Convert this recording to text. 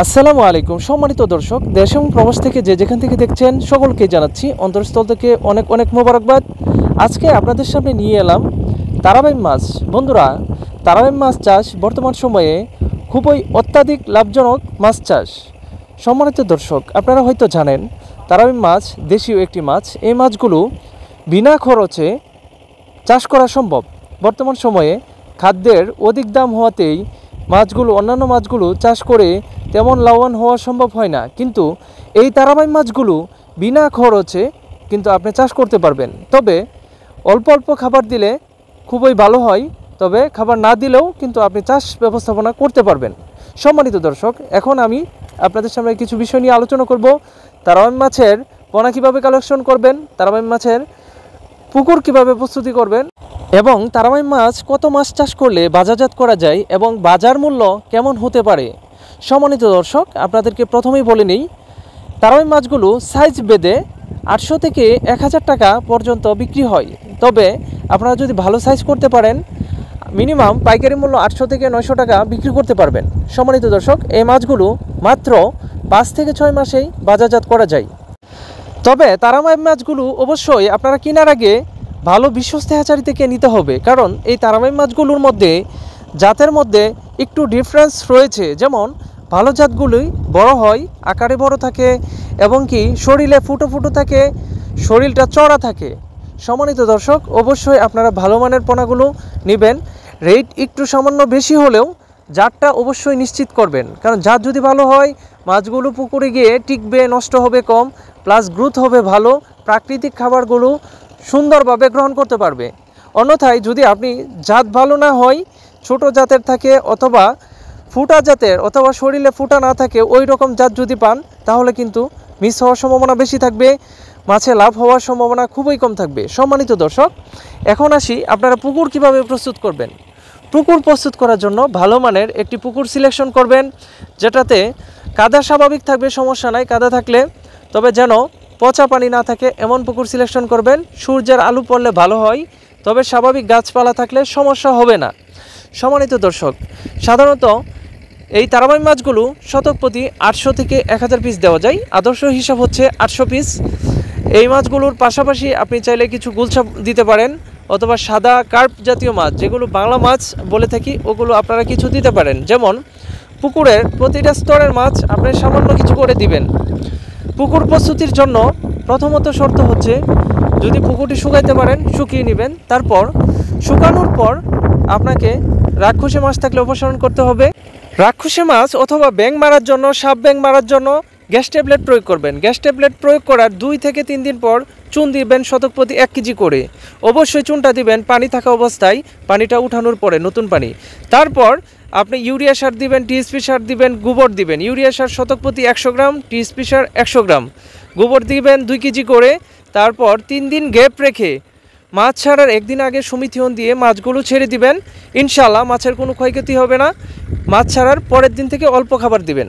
আসসালামু আলাইকুম সম্মানিত দর্শক, দেশ এবং প্রবাস থেকে যেখান থেকে দেখছেন সকলকে জানাচ্ছি অন্তরস্থল থেকে অনেক অনেক মোবারকবাদ। আজকে আপনাদের সামনে নিয়ে এলাম তারাবাইম মাছ। বন্ধুরা, তারাবাইম মাছ চাষ বর্তমান সময়ে খুবই অত্যাধিক লাভজনক মাছ চাষ। সম্মানিত দর্শক, আপনারা হয়তো জানেন তারাবাইম মাছ দেশীয় একটি মাছ। এই মাছগুলো বিনা খরচে চাষ করা সম্ভব। বর্তমান সময়ে খাদ্যের অধিক দাম হওয়াতেই অন্যান্য মাছগুলো চাষ করে তেমন লাভবান হওয়া সম্ভব হয় না, কিন্তু এই তারাবাইম মাছগুলো বিনা খরচে কিন্তু আপনি চাষ করতে পারবেন। তবে অল্প অল্প খাবার দিলে খুবই ভালো হয়, তবে খাবার না দিলেও কিন্তু আপনি চাষ ব্যবস্থাপনা করতে পারবেন। সম্মানিত দর্শক, এখন আমি আপনাদের সামনে কিছু বিষয় নিয়ে আলোচনা করব। তারাবাইম মাছের পোনা কীভাবে কালেকশন করবেন, তারাবাইম মাছের পুকুর কিভাবে প্রস্তুতি করবেন, এবং তারাবাইম মাছ কত মাছ চাষ করলে বাজারজাত করা যায় এবং বাজার মূল্য কেমন হতে পারে। সম্মানিত দর্শক, আপনাদেরকে প্রথমেই বলে নিই, তারাবাইম মাছগুলো সাইজ বেঁধে 800 থেকে 1000 টাকা পর্যন্ত বিক্রি হয়। তবে আপনারা যদি ভালো সাইজ করতে পারেন, মিনিমাম পাইকারি মূল্য 800 থেকে 900 টাকা বিক্রি করতে পারবেন। সম্মানিত দর্শক, এই মাছগুলো মাত্র 5 থেকে 6 মাসেই বাজারজাত করা যায়। তবে তারাবাইম মাছগুলো অবশ্যই আপনারা কেনার আগে ভালো বিশ্বস্ত হ্যাচারি থেকে নিতে হবে, কারণ এই তারাবাইম মাছগুলোর মধ্যে জাতের মধ্যে একটু ডিফারেন্স রয়েছে। যেমন ভালো জাতগুলোই বড় হয়, আকারে বড় থাকে, এবং কি শরীরে ফুটো ফুটো থাকে, শরীরটা চড়া থাকে। সম্মানিত দর্শক, অবশ্যই আপনারা ভালো মানের পোনাগুলো নেবেন। রেট একটু সামান্য বেশি হলেও জাতটা অবশ্যই নিশ্চিত করবেন, কারণ জাত যদি ভালো হয় মাছগুলো পুকুরে গিয়ে টিকবে, নষ্ট হবে কম, প্লাস গ্রোথ হবে ভালো, প্রাকৃতিক খাবারগুলো সুন্দরভাবে গ্রহণ করতে পারবে। অন্যথায় যদি আপনি জাত ভালো না হয়, ছোট জাতের থাকে অথবা ফুটা জাতের অথবা শরীরে ফুটা না থাকে ওই রকম জাত যদি পান, তাহলে কিন্তু মিস হওয়ার সম্ভাবনা বেশি থাকবে, মাছে লাভ হওয়ার সম্ভাবনা খুবই কম থাকবে। সম্মানিত দর্শক, এখন আসি আপনারা পুকুর কিভাবে প্রস্তুত করবেন। পুকুর প্রস্তুত করার জন্য ভালো মানের একটি পুকুর সিলেকশন করবেন, যেটাতে কাদা স্বাভাবিক থাকবে, সমস্যা নাই কাদা থাকলে, তবে যেন পচা পানি না থাকে এমন পুকুর সিলেকশন করবেন। সূর্যের আলো পড়লে ভালো হয়, তবে স্বাভাবিক গাছপালা থাকলে সমস্যা হবে না। সম্মানিত দর্শক, সাধারণত এই তারাবাইম মাছগুলো শতক প্রতি 800 থেকে 1000 পিস দেওয়া যায়। আদর্শ হিসাব হচ্ছে 800 পিস। এই মাছগুলোর পাশাপাশি আপনি চাইলে কিছু গুলশা দিতে পারেন, অথবা সাদা কার্প জাতীয় মাছ, যেগুলো বাংলা মাছ বলে থাকি, ওগুলো আপনারা কিছু দিতে পারেন। যেমন পুকুরের প্রতিটা স্তরের মাছ আপনি সামান্য কিছু করে দিবেন। পুকুর প্রস্তুতির জন্য প্রথমত শর্ত হচ্ছে, যদি পুকুরটি শুকাইতে পারেন শুকিয়ে নেবেন। তারপর শুকানোর পর আপনাকে রাক্ষসী মাছ থাকলে অপসারণ করতে হবে। রাক্ষসী মাছ অথবা ব্যাঙ মারার জন্য, সাপ ব্যাঙ মারার জন্য গ্যাস ট্যাবলেট প্রয়োগ করবেন। গ্যাস ট্যাবলেট প্রয়োগ করার 2 থেকে 3 দিন পর চুন দিবেন শতক প্রতি 1 কেজি করে। অবশ্যই চুনটা দিবেন পানি থাকা অবস্থায়, পানিটা উঠানোর পরে নতুন পানি। তারপর আপনি ইউরিয়া সার দিবেন, টিএসপি সার দিবেন, গোবর দিবেন। ইউরিয়া সার শতক প্রতি 100 গ্রাম, টিএসপি সার 100 গ্রাম, গোবর দিবেন 2 কেজি করে। তারপর 3 দিন গ্যাপ রেখে মাছ ছাড়ার 1 দিন আগে সুমিথিয়ন দিয়ে মাছগুলো ছেড়ে দিবেন। ইনশাল্লাহ মাছের কোনো ক্ষয়ক্ষতি হবে না। মাছ ছাড়ার পরের দিন থেকে অল্প খাবার দিবেন।